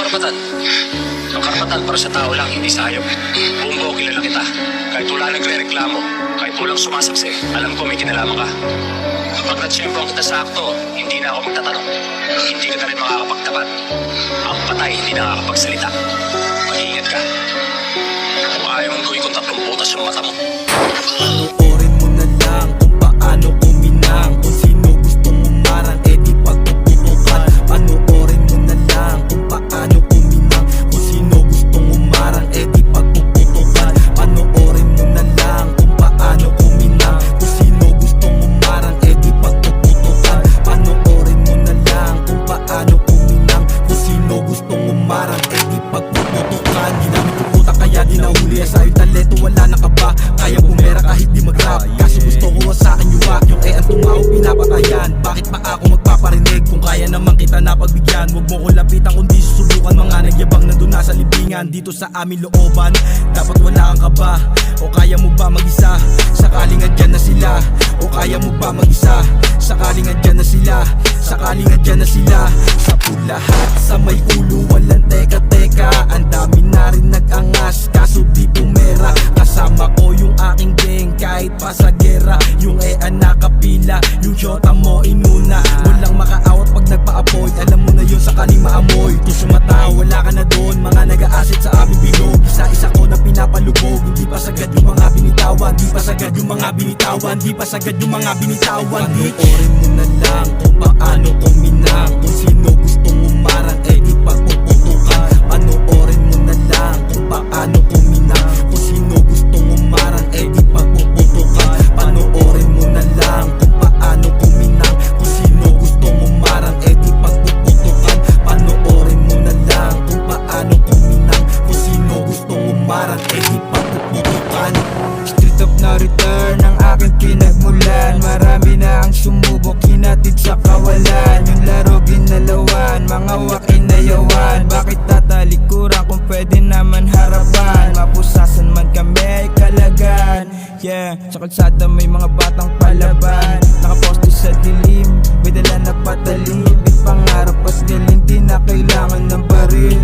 karapatan. Ang karapatan para sa tao lang, hindi sa hayop. Buong buo kilala kita. Kahit wala nagre-reklamo, kahit walang sumasaksi, alam ko may kinalaman ka. Kapag natsyempong kita sa akto, hindi na ako magtatanong. Hindi ka na rin makakapagtapat. Ang patay hindi nakakapagsalita. Mag-iingat ka. Kung ayaw mong gawin kong 3 butas yung mata mo. Panoorin mo na lang kung paano kuminang. Kung sino gustong umarang, eh di pagpuputukan. Panoorin mo na lang kung paano kuminang. Kung sino gustong umarang, eh di pagpuputukan. Panoorin mo na lang kung paano kuminang. Kung sino gustong umarang, eh di pagpuputukan. Panoorin mo na lang kung paano kuminang. Kung sino gustong umarang, eh di pagpuputukan. Di namin puputa kaya di nahuli sa'yo talento, wala na ka ba? Kaya bumera kahit di mag-rap. Kasi gusto ko sa akin yuwak. Yung ang tumao pinapatayan. Bakit pa ako magpaparinig kung kaya naman kita napagbigyan? Huwag mo ko lapitan kundi susubukan. Mga nagyabang nandun na sa libingan. Dito sa aming looban dapat wala kang kaba. O kaya mo ba mag-isa? Sakaling andyan na sila. O kaya mo ba mag-isa? Sakaling andyan na sila. Sakaling andyan na sila. Sa lahat sa may ulo walang teka-teka. Ang dami na rin nag-angas kaso di pumera. Kasama ko yung aking gang kahit pa sa gera. Yung nakapila, yung shota mo inuna. Walang makaawat pag nagpa-apoy. Alam mo na yun sakaling maamoy. Kung sumata wala ka na doon. Mga nag-aasit sa aming bilog. Isa-isa ko na pinapalubog. Hindi pa sagad yung mga binitawan. Di pa sagad yung mga binitawan. Di pa sagad yung mga binitawan. Panoorin mo na lang kung paano kuminang. Kung sino gustong umarang, eh di pagpuputukan. Panoorin mo na lang kung paano kuminang. Kung sino gustong umarang, eh di pagpuputukan. Panoorin mo na lang kung paano kuminang. Kung sino gustong umarang, eh di pagpuputukan. Panoorin mo na lang kung paano kuminang. Kung sino gustong umarang, eh di pagpuputukan. Street of no return ang aking pinagmulan. Marami na ang sumubok, hinatid sa kawalan. Yung laro ginalawan, mga wak inayawan. Bakit tatalikuran kung pwede naman harapan? Mapusasan man kami, kalagan. Yeah, sa kalsada may mga batang palaban. Nakaposte sa dilim, may dala na patalim. Pangarap at galing, di na kailangan ng baril.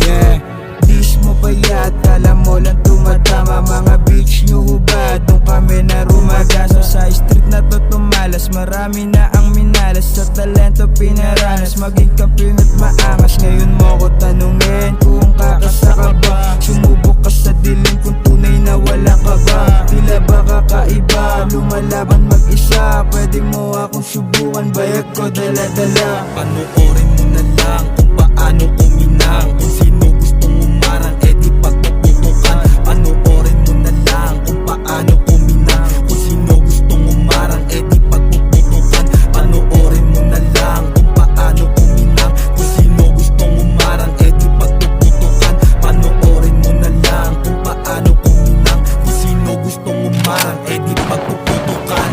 Yeah, dish mo pa yata, alam mo lang tumatama. Mga beach nyo hubad, doon kami na rumagaso. Sa street na to tumalas, marami na ang minalas. Sa talento pinaranas, maging kampiyon at maangas. Ngayon mo ko tanungin kung kakasa ka ba. Sumubok ka sa dilim kung tunay na wala ka ba. Tila ba kakaiba, lumalaban mag-isa. Pwede mo akong subukan, bayag ko dala-dala. Panoorin mo na lang kung paano kuminang. Kung sino gustong umarang, eh di pagpuputukan. Panoorin mo na lang kung paano kuminang. Kung sino gustong umarang, eh di pagpuputukan. Panoorin mo na lang kung paano kuminang. Kung sino gustong umarang, eh di pagpuputukan. Panoorin mo na lang kung paano kuminang. Kung sino gustong umarang, eh di pagpuputukan.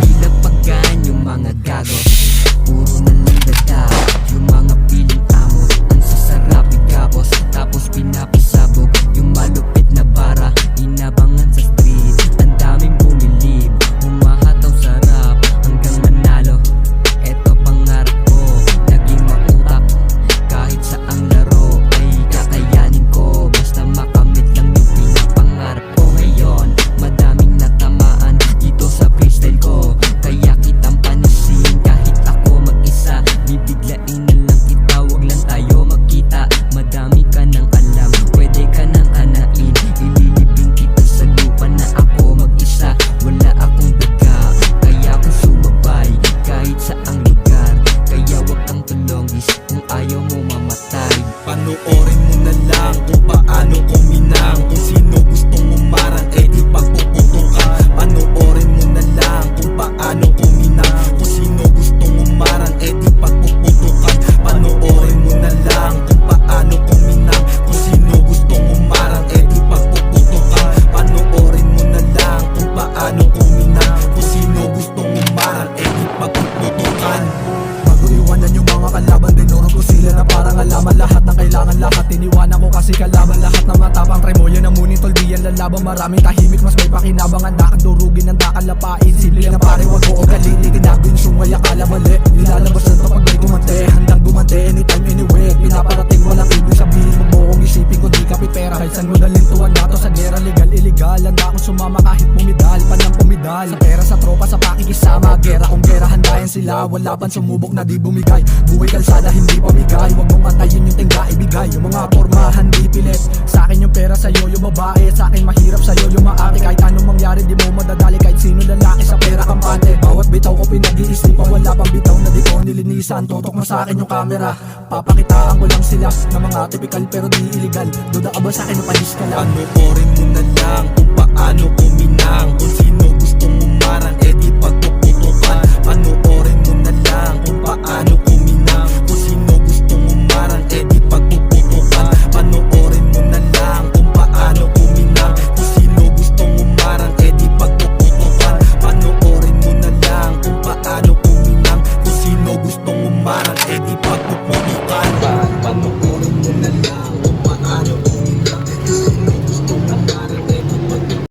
Bilang pagkaan yung mga gago, puro na lang dada. Yung mga piling amo, ang sasarap igapos. Tapos pinapasabog yung malupit na bara. Inabangan sa street, ang daming bumilib. Humahataw sarap hanggang manalo. Eto pangarap ko, naging mautak. Kahit saang laro ay kakayanin ko. Basta makamit lang yung pinapangarap ko. Ngayon, madaming natamaan dito sa freestyle ko. Kaya kitang panasin kahit ako mag-isa. Bibiglain na lang kita, wag lang tayo magkita. Madami ka nang alam, pwede ka nang kanain. Ililibing kita sa lupa na ako mag-isa. Wala akong daga, kaya ako sumabay kahit saang lugar. Kaya wag kang tulongis kung ayaw mo mamatay. Panoorin mo na lang kung paano kuminang. Kung sino gustong umarang, eh di pagpuputukan. Panoorin mo na lang kung paano kuminang. Kung sino gustong umarang, eh di pagpuputukan. Panoorin mo na lang kung paano kuminang. Kung sino gustong umarang, eh di pagpuputukan. Panoorin mo na lang kung paano kuminang. Kung sino gustong umarang, eh di pagpuputukan. Bago iwanan yung mga kalaban, dinurog ko sila na parang alaman. Lahat ng kailangan lahat, iniwanan ko kasi kalaban. Lahat na matapang try mo, yan ang muning tolbiyan lalaban. Maraming tahimik, mas may pakinabang. Handa kang durugin, handa kang lapain. Simple na pare, wag ko o galili. Ginagawin sungay, akala mali. Nilalabas na to pag may gumante. Handang gumante, anytime, anywhere. Pinaparating, walang ibig sa sila, wala pang sumubok na di bumigay. Buhay kalsada hindi pamigay, huwag mong antayin yung tingga ibigay. Yung mga pormahan di pilit, sa akin yung pera sa'yo yung babae, sa akin mahirap sa'yo yung maari. Kahit anong mangyari di mo madadali, kahit sino lalaki sa pera kampante. Bawat bitaw ko pinag-iisipan, wala pang bitaw na di ko nilinisan. Tutok mo sa akin yung camera, papakitaan ko lang sila na mga typical pero di illegal. Duda ka ba sa akin o panis ka lang? Panoorin mo na lang kung paano kuminang, kung sino gustong umarang eh di pagpuputukan. Panoorin mo na lang kung paano kuminang, kung sino gustong umarang eh di pagpuputukan. Panoorin mo na lang kung paano kuminang, kung sino gustong umarang eh di pagpuputukan. Panoorin mo na lang kung paano kuminang, kung sino gustong umarang eh di pagpuputukan.